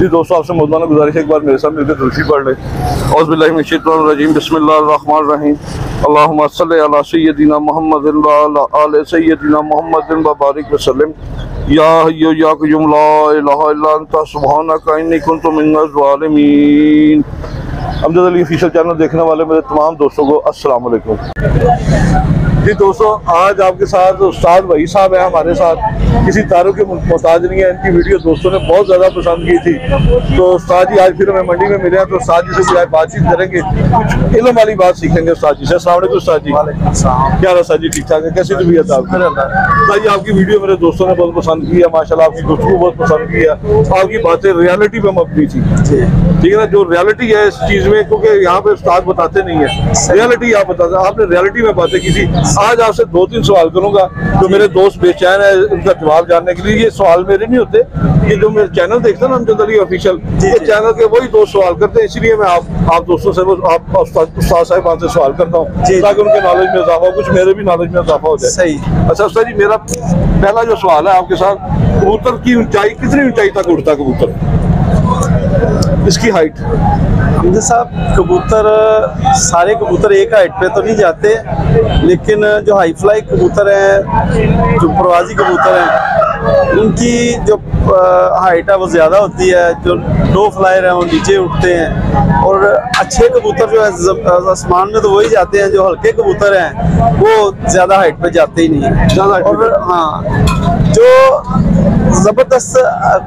जी दोस्तों, आपसे मौलाना गुजारिश है, एक बार मेरे साथ मिलकर दुरूद पढ़ ले। औज़ु बिल्लाहि मिनश शैतानिर रजीम, बिस्मिल्लाहिर रहमानिर रहीम। अल्लाहुम्मा सल्लि अला सय्यदिना मुहम्मदिन व अला आलि सय्यदिना मुहम्मदिन व बारिक वसल्लम। या हय्यु या क़य्यूम ला इलाहा इल्ला अंता सुब्हानका इन्नी कुन्तु मिनज़ ज़ालिमीन। अमजद अली ऑफिशियल चैनल देखने वाले मेरे तमाम दोस्तों को अस्सलाम वालेकुम। जी दोस्तों, आज आपके साथ उस्ताद वही साहब है हमारे साथ, किसी तारों के मोहताज नहीं है। इनकी वीडियो दोस्तों ने बहुत ज़्यादा पसंद की थी, तो उस्ताद जी आज फिर हमें मंडी में मिले हैं, तो उस्ताद जी से भी आज बातचीत करेंगे, कुछ इल्म वाली बात सीखेंगे उस्ताद जी से। अस्सलाम वालेकुम उस्ताद जी। क्या रहा उस्ताद जी, ठीक ठाक है? कैसी तबीयत आपकी? उस्ताद जी, आपकी वीडियो मेरे दोस्तों ने बहुत पसंद की है माशाल्लाह, आपकी गुफ्तगू बहुत पसंद की है, आपकी बातें रियलिटी पे मबनी थी, ठीक है ना? जो रियलिटी है इस चीज़ में, क्योंकि यहाँ पे उस्ताद बताते नहीं है, रियलिटी आप बताते, आपने रियलिटी में बातें की थी। आज आपसे 2-3 सवाल करूंगा, जो मेरे दोस्त बेचैन है उनका जवाब जानने के लिए। ये सवाल मेरे नहीं होते, ये जो मेरे चैनल देखते हैं ना अमजद अली ऑफिशियल, ये चैनल के वही दोस्त सवाल करते हैं, इसलिए मैं आप दोस्तों से आप उस्ताद साहिबान से सवाल करता हूँ ताकि उनके नॉलेज में इजाफा हो, कुछ मेरे भी नॉलेज में इजाफा हो जाए। सही। अच्छा उस्ताद जी, मेरा पहला जो सवाल है आपके साथ, कबूतर की ऊंचाई, कितनी ऊंचाई तक उड़ता कबूतर, इसकी हाइट? हमजा साहब, कबूतर सारे कबूतर एक हाइट पे तो नहीं जाते, लेकिन जो हाई फ्लाई कबूतर हैं, जो प्रवासी कबूतर हैं, उनकी जो हाइट है वो ज़्यादा होती है। जो लो फ्लायर हैं वो नीचे उठते हैं, और अच्छे कबूतर जो है आसमान में तो वही जाते हैं, जो हल्के कबूतर हैं वो ज़्यादा हाइट पे जाते ही नहीं हैं। और हाँ, जो ज़बरदस्त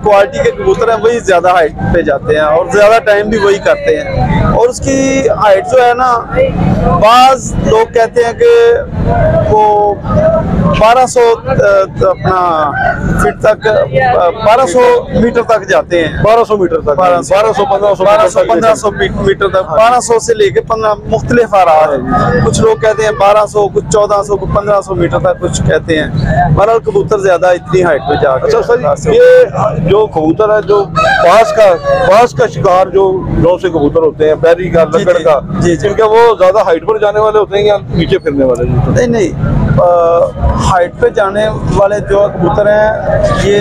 क्वालिटी के कबूतर हैं वही ज़्यादा हाइट पे जाते हैं और ज़्यादा टाइम भी वही करते हैं। और उसकी हाइट जो है ना, बाज़ लोग कहते हैं कि वो 1200 अपना फीट तक, 1200 मीटर तक जाते हैं। 1200 मीटर तक, 1200-1500 मीटर तक, 1200 से लेके 15 मुख्तलिफ आ रहा है। कुछ लोग कहते हैं 1200, कुछ 1400, कुछ 1500 मीटर तक कुछ कहते हैं। बहरहाल कबूतर ज्यादा इतनी हाइट पे जाके। अच्छा सर, ये जो कबूतर है, जो बास का शिकार जो लौ से कबूतर होते हैं, बैरी का, लकड़ का, इनका वो ज्यादा हाइट पर जाने वाले होते हैं या नीचे फिरने वाले? नहीं, हाइट पे जाने वाले जो कबूतर हैं, ये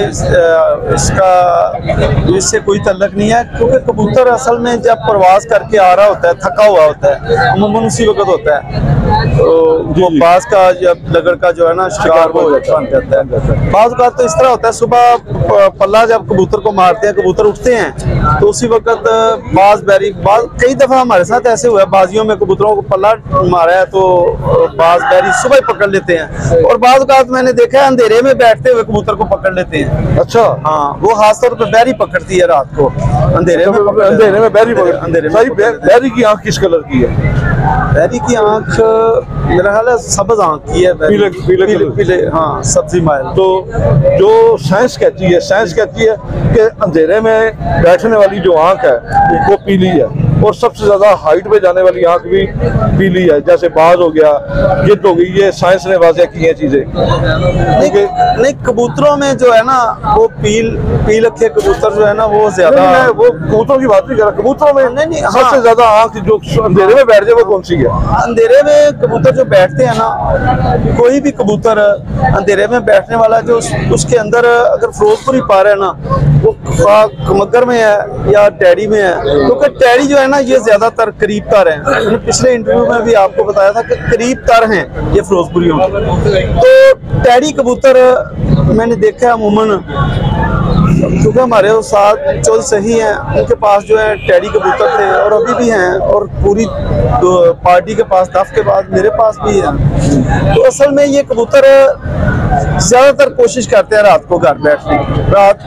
इससे कोई तल्लक नहीं है, क्योंकि कबूतर असल में जब प्रवास करके आ रहा होता है, थका हुआ होता है, अमूमन उसी वक्त होता है, तो वो बास का जब लगड़ का जो है ना शिकार वो बन जाता है। बाज़ का तो इस तरह होता है, सुबह पल्ला जब कबूतर को मारते हैं, कबूतर उठते हैं, तो उसी वक्त कई दफ़ा हमारे साथ ऐसे हुआ है, बाजियों में कबूतरों को पल्ला मारा है तो बाज़ बैरी सुबह ही पकड़ लेते हैं, और बाज़ का मैंने देखा है अंधेरे में बैठते हुए कबूतर को पकड़ लेते हैं। अच्छा हाँ, वो खास तौर पर बैरी पकड़ती है रात को, अंधेरे में बैरी बैरी की आँख किस कलर की है? बैरी की आँख मेरा ख्याल है सब्ज आँख की है, पीले हाँ, सब्जी माइल। तो जो साइंस कहती है कि अंधेरे में बैठने वाली जो आँख है वो पीली है, और सबसे ज्यादा हाइट पे जाने वाली आँख भी पीली है, जैसे बाज हो गया, गिद्ध हो गई, ये साइंस ने वाज़ेह की हैं चीजें। नहीं, कबूतरों में जो है ना वो पील अखे कबूतर जो है ना वो ज्यादा, वो कबूतरों की बात नहीं कर रहा, कबूतरों में नहीं, सबसे ज्यादा आँख जो अंधेरे में बैठ जाए वो कौन सी है? अंधेरे में कबूतर जो बैठते हैं ना, कोई भी कबूतर अंधेरे में बैठने वाला जो उसके अंदर अगर फिरोजपुरी पा रहे हैं ना, वो मगर में है या टैडी में है, क्योंकि टैडी जो है ना ये ज्यादातर करीब तार हैं। मैंने पिछले इंटरव्यू में भी आपको बताया था कि करीब तार हैं ये फिरोजपुरियों के। तो टैडी कबूतर मैंने देखा है अमूमन, क्योंकि हमारे साथ चौधरी सही हैं, उनके पास जो है टैडी कबूतर थे और अभी भी हैं, और पूरी पार्टी के पास, दफ के बाद मेरे पास भी है। तो असल में ये कबूतर ज्यादातर कोशिश करते हैं रात को घर बैठने की। रात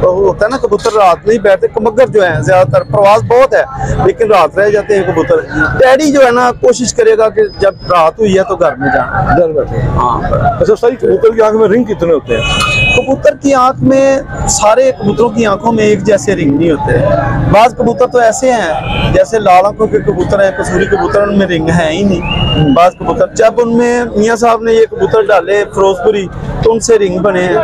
होता है ना, कबूतर रात नहीं बैठते, मगर जो है ज्यादातर प्रवास बहुत है लेकिन रात रह जाते हैं कबूतर। टैडी जो है ना कोशिश करेगा कि जब रात हुई है तो घर में जाना, घर बैठे। हाँ। अच्छा सही, कबूतर की आंख में रिंग कितने होते हैं? कबूतर की आंख में, सारे कबूतरों की आंखों में एक जैसे रिंग नहीं होते। बाज़ कबूतर तो ऐसे हैं जैसे लाल आंखों के कबूतर हैं, कसूरी कबूतर, उनमें रिंग है ही नहीं। बाज़ कबूतर, जब उनमें मियाँ साहब ने ये कबूतर डाले फिरोजपुरी, तो उनसे रिंग बने हैं।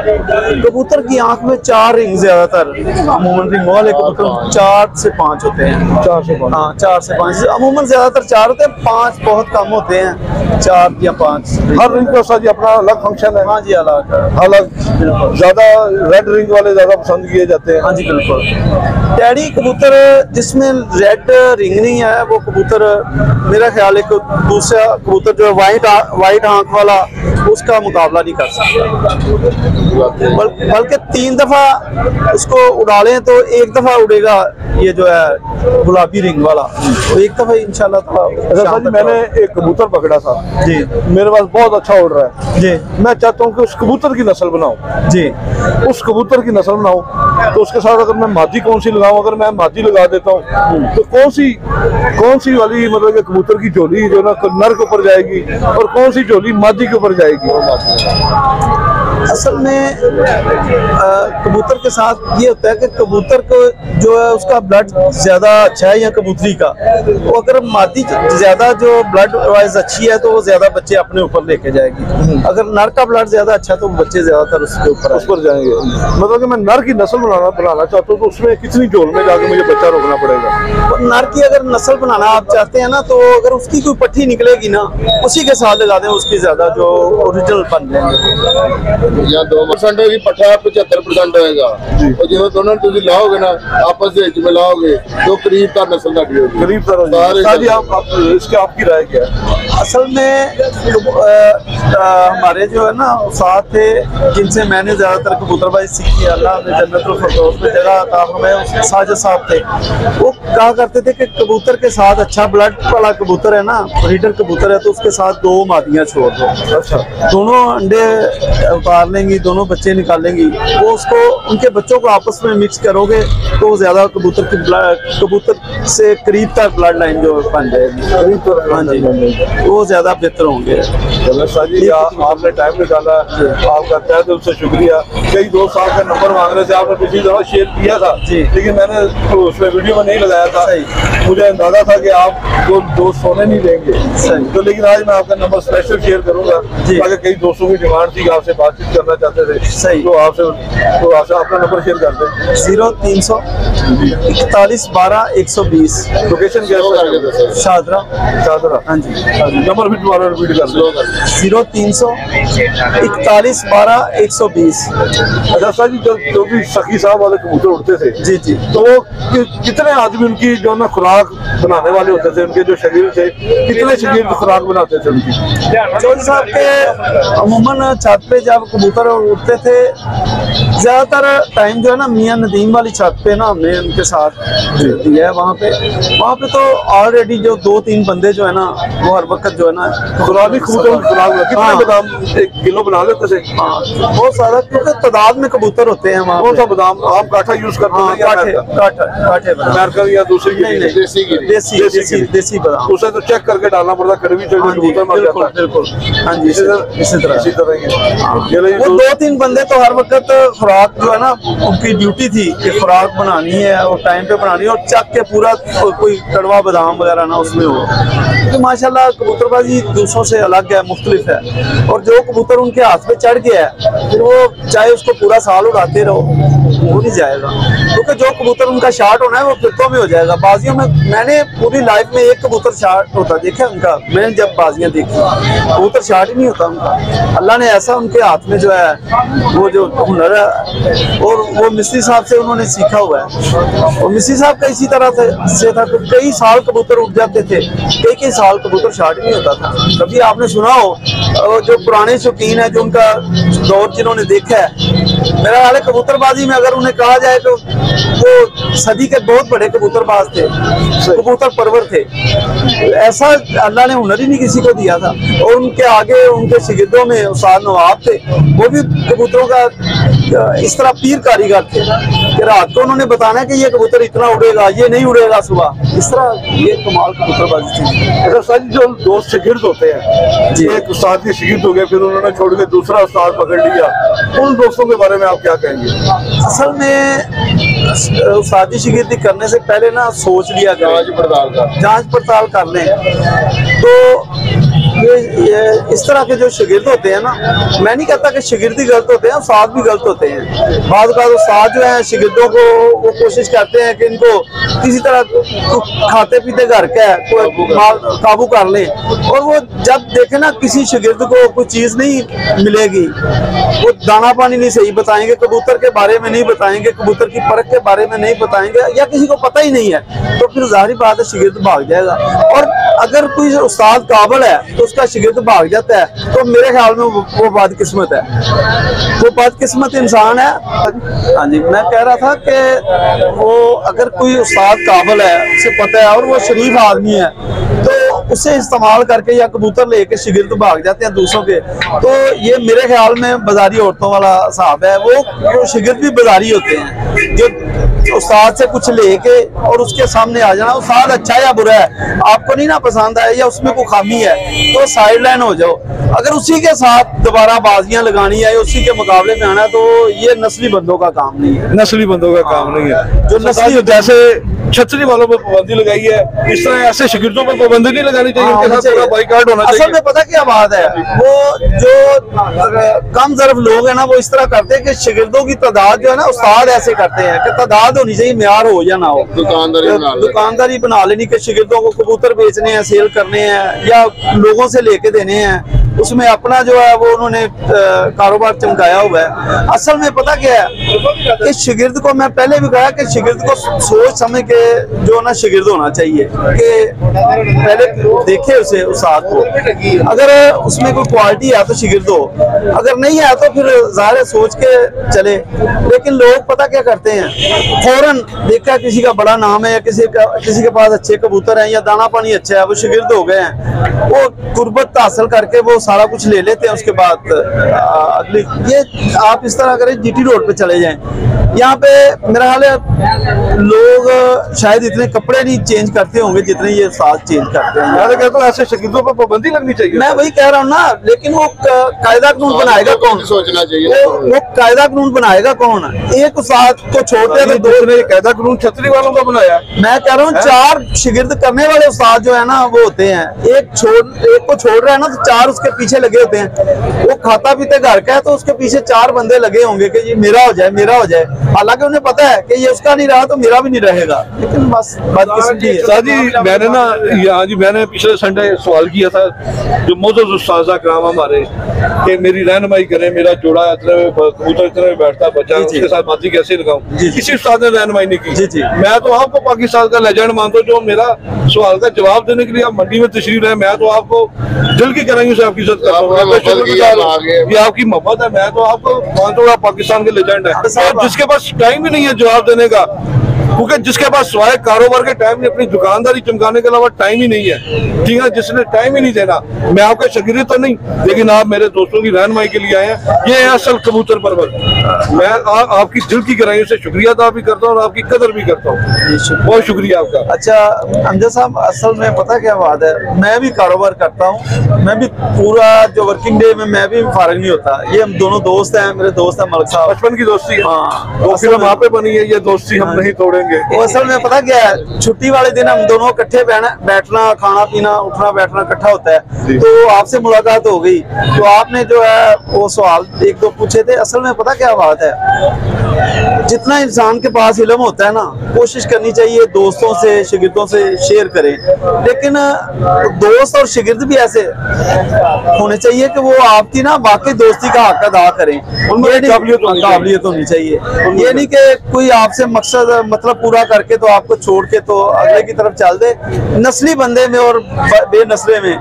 कबूतर की आंख में 4 रिंग ज्यादातर, अमूमन रिंग वाले कबूतर 4 से 5 होते हैं। 4 से 5? हाँ 4 से 5, अमूमन ज्यादातर 4 होते हैं, 5 बहुत कम होते हैं, 4 या 5। हर रिंग का साथ अपना अलग फंक्शन है? हाँ जी अलग अलग। ज्यादा रेड रिंग वाले ज्यादा पसंद किए जाते हैं? हाँ जी बिल्कुल। टैडी कबूतर जिसमें रेड रिंग नहीं है वो कबूतर मेरा ख्याल है कि दूसरा कबूतर जो वाइट आंख वाला उसका मुकाबला नहीं कर सकता। बल्कि 3 दफा उसको उड़ा लें तो 1 दफा उड़ेगा ये जो है गुलाबी रिंग वाला, तो 1 दफा इंशाल्लाह। मैंने एक कबूतर पकड़ा था जी, मेरे पास बहुत अच्छा उड़ रहा है जी, मैं चाहता हूँ कि उस कबूतर की नस्ल बनाऊं जी, उस कबूतर की नस्ल बनाऊं तो उसके साथ अगर मैं मादी कौन सी लगाऊं, अगर मैं मादी लगा देता हूं तो कौन सी वाली मतलब कि कबूतर की झोली जो ना नर के ऊपर जाएगी और कौन सी झोली मादी के ऊपर जाएगी? असल में कबूतर के साथ ये होता है कि कबूतर को जो है उसका ब्लड ज्यादा अच्छा है या कबूतरी का, तो अगर मादी ज्यादा जो ब्लड वाइज अच्छी है तो वो ज्यादा बच्चे अपने ऊपर लेके जाएगी। अगर नर का ब्लड ज्यादा अच्छा है तो बच्चे ज्यादातर उसके ऊपर जाएंगे। मतलब कि मैं नर की नस्ल बनाना चाहता हूँ तो उसमें कितनी झोल में जाके मुझे बच्चा रोकना पड़ेगा? नर की अगर नस्ल बनाना आप चाहते हैं ना तो अगर उसकी कोई पट्टी निकलेगी ना उसी के साथ लगा दें, उसकी ज्यादा जो ओरिजिनल बन जाएंगे। या 2% होगी, पट्ठा 75% होएगा। और जो दोनों तुम लाओगे ना आपस में मिलाओगे तो करीब का नस्ल का करीब इसके आपकी राय क्या है? असल में हमारे जो है ना साथ थे जिनसे मैंने ज्यादातर कबूतरबाजी सीखी, अल्लाह ने जन्नतुल फिरदौस में जगह अता फरमाए, उसके साजिद साहब थे। वो कहा करते थे कि कबूतर के साथ अच्छा ब्लड वाला कबूतर है ना, ब्रीडर कबूतर है तो उसके साथ 2 मादियां छोड़ दो। अच्छा, दोनों अंडे उतार लेंगी, दोनों बच्चे निकालेंगी, वो उसको उनके बच्चों को आपस में मिक्स करोगे तो ज्यादा कबूतर से करीब तक ब्लड लाइन जो बन जाएगी। हाँ जी, वो ज्यादा बेहतर होंगे। आपने टाइम निकाला, आपका तहे दिल से शुक्रिया। कई दोस्त आपका नंबर मांग रहे थे, आपने पिछली दफा शेयर किया था लेकिन मैंने उसमें वीडियो में नहीं लगाया था। मुझे अंदाजा था कि आप दोस्त सोने नहीं देंगे तो, लेकिन आज मैं आपका नंबर स्पेशल शेयर करूंगा ताकि कई दोस्तों की डिमांड थी आपसे बातचीत करना चाहते थे। सही, तो आपसे अपना नंबर शेयर कर दें। 0300 41 12 120। लोकेशन क्या है? शाहदरा। हाँ जी, नंबर भी दोबारा रिपीट कर दो। 0300 41 12 120। अच्छा सर जी, जो भी सखी साहब वाले कबूतर उड़ते थे जी जी, तो वो कितने आदमी उनकी जो ना खुराक बनाने वाले होते थे, उनके जो शरीर थे कितने शरीर की खुराक बनाते थे उनकी? चौधरी साहब के अमूमन छत पे जब कबूतर उड़ते थे ज्यादातर टाइम जो है ना मियां नदीम वाली छत पे ना हमने उनके साथ दिया है। वहाँ पे तो ऑलरेडी जो 2-3 बंदे जो है ना वो हर वक्त जो है ना खुराक कितने बादाम 1 किलो बना लेते थे? हाँ बहुत सारा, क्योंकि तादाद में कबूतर होते हैं वहाँ। कौन सा बादाम आप काठा यूज करते हैं? काठे अमेरिकन या दूसरी? देसी बादाम। उसे तो चेक करके डालना पड़ता, कड़वी कबूतर मर जाता है। बिल्कुल हाँ जी, इसी तरह वो 2-3 बंदे तो हर वक्त खुराक जो है ना उनकी ड्यूटी थी कि खुराक बनानी है और टाइम पे बनानी है और चक के पूरा कोई कड़वा बादाम वगैरह ना उसमें हो। तो माशाल्लाह कबूतरबाजी दूसरों से अलग है, मुख्तलिफ है। और जो कबूतर उनके हाथ पे चढ़ गया है फिर वो चाहे उसको पूरा साल उड़ाते रहो वो नहीं जाएगा, क्योंकि जो कबूतर उनका शार्ट होना है वो फिरतों में हो जाएगा। बाजियों में मैंने पूरी लाइफ में एक कबूतर शार्ट होता देखा उनका, मैंने जब बाजियां देखी कबूतर शार्ट ही नहीं होता उनका। अल्लाह ने ऐसा उनके हाथ में जो है वो जो हुनर है, और वो मिस्त्री साहब से उन्होंने सीखा हुआ है। और मिस्त्री साहब का इसी तरह से था, कई साल कबूतर उड़ जाते थे, कई साल कबूतर शार्ट नहीं होता था। कभी आपने सुना हो जो पुराने शौकीन है जो उनका दौर जिन्होंने देखा है, मेरा ख्याल है कबूतरबाजी में अगर उन्हें कहा जाए तो वो सदी के बहुत बड़े कबूतरबाज थे, कबूतर परवर थे। ऐसा अल्लाह ने हुनर ही नहीं किसी को दिया था। और उनके आगे उनके शिगिर्दों में उस्ताद नवाब थे, वो भी कबूतरों का इस तरह पीर कारीगर थे कि रात को उन्होंने बताना कि ये कबूतर इतना उड़ेगा, ये नहीं उड़ेगा सुबह। इस तरह ये कमाल कबूतरबाजी थी। अच्छा सर, जो दोस्त शिगिर्द होते हैं जी, एक उस्ताद के शिगिर्द हो गए फिर उन्होंने छोड़ के दूसरा उस्ताद पकड़ लिया, उन दोस्तों के बारे में आप क्या कहेंगे? असल में उस्तादी शिगिर्दी करने से पहले ना सोच लिया, जांच पड़ताल कर लें तो ये इस तरह के जो शागिर्द होते हैं ना, मैं नहीं कहता कि शागिर्द ही गलत होते हैं, उस्ताद भी गलत होते हैं। बाद का उस्ताद जो है शागिर्दों को वो कोशिश करते हैं कि इनको किसी तरह खाते पीते घर का काबू कर लें, और वो जब देखे ना किसी शागिर्द को कोई चीज़ नहीं मिलेगी, वो दाना पानी नहीं सही बताएंगे, कबूतर के बारे में नहीं बताएंगे, कबूतर की परख के बारे में नहीं बताएंगे, या किसी को पता ही नहीं है, तो फिर जाहिर बात है शागिर्द भाग जाएगा। और अगर कोई उस्ताद काबिल है तो उसका शागिर्द भाग जाता है, तो मेरे ख्याल में वो बदकिस्मत है, वो बदकिस्मत इंसान है। हाँ जी, मैं कह रहा था कि वो अगर कोई उस्ताद काबिल है, उसे पता है और वो शरीफ आदमी है, तो उसे इस्तेमाल करके या कबूतर लेके शागिर्द भाग जाते हैं दूसरों के, तो ये मेरे ख्याल में बाजारी औरतों वाला हिसाब है। वो शागिर्द भी बाजारी होते हैं, जो उस्ताद से कुछ लेके और उसके सामने आ जाना, उस्ताद अच्छा है या बुरा है, आपको नहीं ना पसंद आया या उसमें कोई खामी है तो साइड लाइन हो जाओ। अगर उसी के साथ दोबारा बाजियां लगानी है, उसी के मुकाबले में आना है, तो ये नस्ली बंदों का काम नहीं है, नस्ली बंदों का काम नहीं है। जो नस्ली जैसे छतरी वालों पर पाबंदी लगाई है, इस तरह ऐसे शागिर्दों पर पाबंदी नहीं लगानी चाहिए, उनके साथ पूरा बाइकाट होना चाहिए। असल में पता क्या बात है, वो जो कम ज़रफ लोग हैं ना, वो इस तरह करते हैं कि शागिर्दों की तादाद जो है ना, उस्ताद ऐसे करते हैं कि तादाद होनी चाहिए, म्यार हो या ना हो, दुकानदारी बना लेनी कि शागिर्दों को कबूतर बेचने हैं, सेल करने हैं या लोगों से लेके देने हैं, उसमें अपना जो है वो उन्होंने कारोबार चमकाया हुआ है। असल में पता क्या है कि शागिर्द को, मैं पहले भी कहा कि शागिर्द को सोच समझ के जो ना शागिर्द होना चाहिए, कि पहले देखे उसे उस्ताद को, अगर उसमें कोई क्वालिटी है तो शागिर्द हो, अगर नहीं है तो फिर ज़ाहिर सोच के चले। लेकिन लोग पता क्या करते हैं, फौरन देखा किसी का बड़ा नाम है या किसी के पास अच्छे कबूतर हैं या दाना पानी अच्छा है, वो शागिर्द हो गए हैं, वो कुर्बत हासिल करके वो सारा कुछ ले लेते हैं। उसके बाद अगली ये आप इस तरह करें, जीटी रोड पे चले जाएं, यहाँ पे मेरा ख्याल है लोग शायद इतने कपड़े नहीं चेंज करते होंगे जितने ये साथ चेंज करते हैं। मैं कहता हूँ ऐसे शागिर्दों पर पाबंदी लगनी चाहिए। मैं वही कह रहा हूँ ना, लेकिन वो कायदा कानून बनाएगा कौन, सोचना चाहिए, वो कायदा कानून बनाएगा कौन? एक उस्ताद को छोड़ते हैं तो ने कायदा कानून छतरी वालों का बनाया। मैं कह रहा हूँ 4 शागिर्द करने वाले उस्ताद जो है ना वो होते हैं, एक को छोड़ रहा है ना तो 4 उसके पीछे लगे होते हैं। वो खाता पीते घर का है तो उसके पीछे 4 बंदे लगे होंगे कि ये मेरा हो जाए, मेरा हो जाए, हालांकि उन्हें पता है कि ये उसका नहीं रहा तो मेरा भी नहीं रहेगा। लेकिन बस बदकिस्मती है। सर जी, मैंने ना यहाँ जी मैंने पिछले संडे सवाल किया था, जो मोअज़्ज़ज़ उस्ताज़ कराम हमारे, कि मेरी रहनुमाई करें, मेरा जोड़ा इतने कबूतर इतने में बैठता बच्चा, उसके साथ बाती कैसे लगाऊं, किसी उस्ताद ने रहनुमाई नहीं की। मैं तो आपको पाकिस्तान का लेजेंड मानता हूँ, जो मेरा सवाल का जवाब देने के लिए आप मंडी में तशरीफ रहे, मैं तो आपको दिल की गहराइयों से आपकी इज्जत करता हूँ, ये आपकी मोहब्बत है। मैं तो आपको मानता हूँ आप पाकिस्तान के लेजेंड है, जिसके पास टाइम ही नहीं है जवाब देने का, क्योंकि जिसके पास स्वाय कारोबार के टाइम नहीं, अपनी दुकानदारी चमकाने के अलावा टाइम ही नहीं है, ठीक है, जिसने टाइम ही नहीं देना। मैं आपका शागिर्द तो नहीं, लेकिन आप मेरे दोस्तों की रहनुमाई के लिए आए हैं, ये है असल कबूतर परवर। मैं आपकी दिल की गहराइयों से शुक्रिया अदा भी करता हूँ और आपकी कदर भी करता हूँ, बहुत शुक्रिया आपका। अच्छा अमजद साहब, असल में पता क्या बात है, मैं भी कारोबार करता हूँ, मैं भी पूरा जो वर्किंग डे में मैं भी फारिग नहीं होता। ये हम दोनों दोस्त हैं, मेरे दोस्त हैं मलिक साहब, बचपन की दोस्ती। हाँ, वो फिल्म वहाँ पे बनी है, ये दोस्ती हम नहीं तोड़ेंगे। वो असल में पता क्या है, छुट्टी वाले दिन हम दोनों इकट्ठे बैठना, खाना पीना, उठना बैठना इकट्ठा होता है। तो आपसे मुलाकात हो गई, तो आपने जो है वो सवाल 1-2 पूछे थे। असल में पता क्या बात है, जितना इंसान के पास इल्म होता है ना, कोशिश करनी चाहिए दोस्तों से, शागिर्दों से शेयर करें। लेकिन दोस्त और शागिर्द भी ऐसे होने चाहिए कि वो आपकी ना बाकी दोस्ती का हक अदा करें, उनमें काबिलियत होनी चाहिए। ये नहीं कि कोई आपसे मकसद मतलब पूरा करके तो आपको छोड़ के तो अगले की तरफ चल दे। नस्ली बंदे में और बेनस्ले में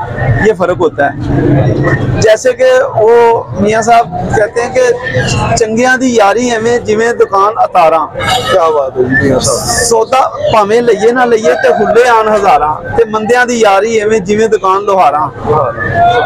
ये फर्क होता है। जैसे कि वो मियाँ साहब कहते हैं कि चंगियां दी यारी हमें जिमें दुकान अतारा। क्या बात है मियाँ साहब, सौदा भावें लइए ना लइए ते खुले आन हजारा, ते मंदियां दी यारी हमें जिमें दुकान लोहारा,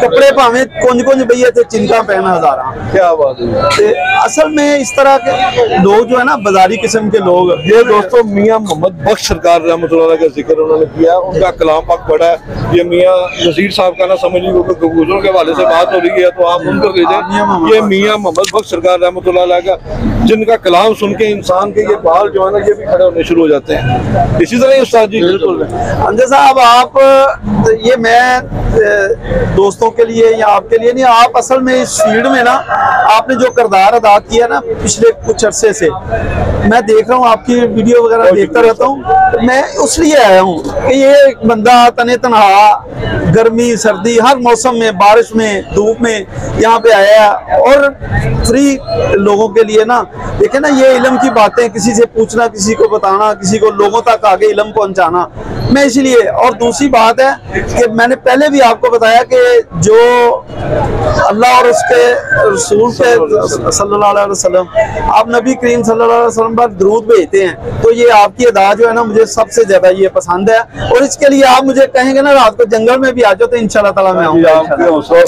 कपड़े भावें कुंज कुंज बइए ते चिंता पैन हजारा। क्या बात है। असल में इस तरह के लोग जो है ना, बाजारी किस्म के लोग, ये दोस्तों मियाँ मोहम्मद बख्श सरकार रहमतुल्लाह का जिक्र उन्होंने किया, उनका कलाम पाक पढ़ा है। ये मियाँ नज़ीर साहब का ना समझ लीजिए, कबूतरों के हवाले से बात हो रही है तो आप उनको लीजिए। ये मियाँ मोहम्मद बख्श सरकार रहमतुल्लाह का, जिनका कलाम सुन के इंसान के ये बाल जो है ना, ये भी खड़े होने शुरू हो जाते हैं। इसी तरह उस्ताद जी। बिल्कुल। अंजद साहब, आप ये मैं दोस्तों के लिए या आपके लिए नहीं, आप असल में इस फील्ड में ना आपने जो किरदार अदा किया ना पिछले कुछ अरसे से, मैं देख रहा हूँ आपकी वीडियो वगैरह देखता रहता हूँ। मैं उसलिए आया हूँ कि ये एक बंदा तने तनहा गर्मी सर्दी हर मौसम में, बारिश में धूप में यहाँ पे आया है, और फ्री लोगों के लिए ना देखे ना ये इल्म की बातें, किसी से पूछना, किसी को बताना, किसी को लोगों तक आगे इल्म पहुंचाना, मैं इसलिए। और दूसरी बात है कि मैंने पहले भी आपको बताया कि जो अल्लाह और उसके रसूल पे सल्लल्लाहु अलैहि वसल्लम, आप नबी करीम सल्लल्लाहु अलैहि वसल्लम पर दुरूद भेजते हैं, तो ये आपकी अदा जो है ना मुझे सबसे ज्यादा ये पसंद है। और इसके लिए आप मुझे कहेंगे ना रात को जंगल में भी आ जाओ तो इंशाल्लाह ताला मैं आऊंगा। मैं लोगों से,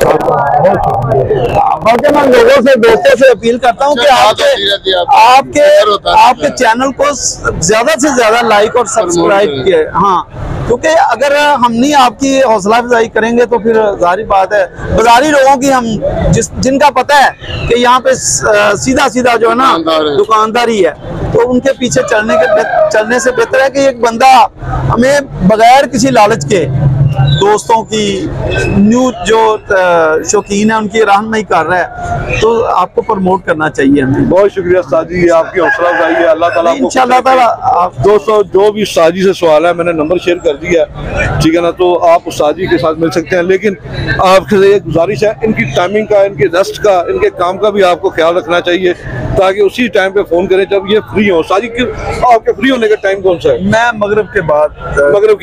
दोस्तों से अपील करता हूँ कि आपके चैनल को ज्यादा से ज्यादा लाइक और सब्सक्राइब किए। हाँ, क्योंकि अगर हम नहीं आपकी हौसला अफजाई करेंगे तो फिर जाहिर बात है बाजारी लोगों की, हम जिनका पता है कि यहाँ पे सीधा सीधा जो है ना दुकानदारी है, तो उनके पीछे चलने से बेहतर है कि एक बंदा हमें बगैर किसी लालच के दोस्तों की, न्यूज जो शौकीन है उनकी रहनुमाई कर रहा है, तो आपको प्रमोट करना चाहिए हमें। बहुत शुक्रिया उस्ताद जी, आपकी हौसला अफजाई है। अल्लाह ताला आपको इंशाल्लाह ताला। दोस्तों जो भी उस्ताद जी से सवाल है मैंने नंबर शेयर कर दिया है, ठीक है ना, तो आप उस्ताद जी के साथ मिल सकते हैं। लेकिन आपसे एक गुजारिश है, इनकी टाइमिंग का, इनके रेस्ट का, इनके काम का भी आपको ख्याल रखना चाहिए, ताकि उसी टाइम पे फोन करें जब ये फ्री हो। उस्ताद जी आपके फ्री होने का टाइम कौन सा है? मैं मगरिब के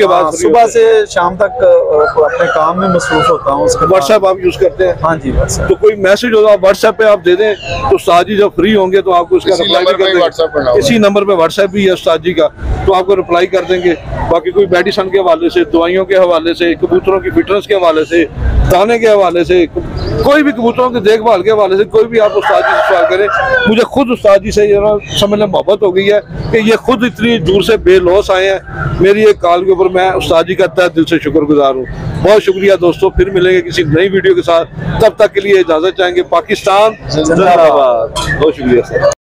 बाद सुबह से शाम तक अपने काम में मसरूफ होता हूँ। व्हाट्सएप आप यूज करते हैं? हाँ जी, व्हाट्सएप। तो कोई मैसेज होगा व्हाट्सएप पे आप दे दें तो उस्ताद जी जब फ्री होंगे तो आपको इसका रिप्लाई भी कर देंगे। इसी नंबर पे व्हाट्सएप भी है उस्ताद जी का, तो आपको रिप्लाई कर देंगे। बाकी कोई मेडिसिन के हवाले से, दवाइयों के हवाले से, कबूतरों की फिटनेस के हवाले से, दाने के हवाले से, कोई भी कबूतरों की देखभाल के हवाले से कोई भी आप उस्ताद जी से सवाल करें। मुझे खुद उस्ताद जी से समझ लें मोहब्बत हो गई है कि ये खुद इतनी दूर से बेलौस आए हैं। मेरी एक कॉल के ऊपर मैं उस्ताद जी का तहे दिल से शुक्रगुजार हूँ। बहुत शुक्रिया दोस्तों, फिर मिलेंगे किसी नई वीडियो के साथ, तब तक के लिए इजाजत चाहेंगे। पाकिस्तान जिंदाबाद। बहुत शुक्रिया सर।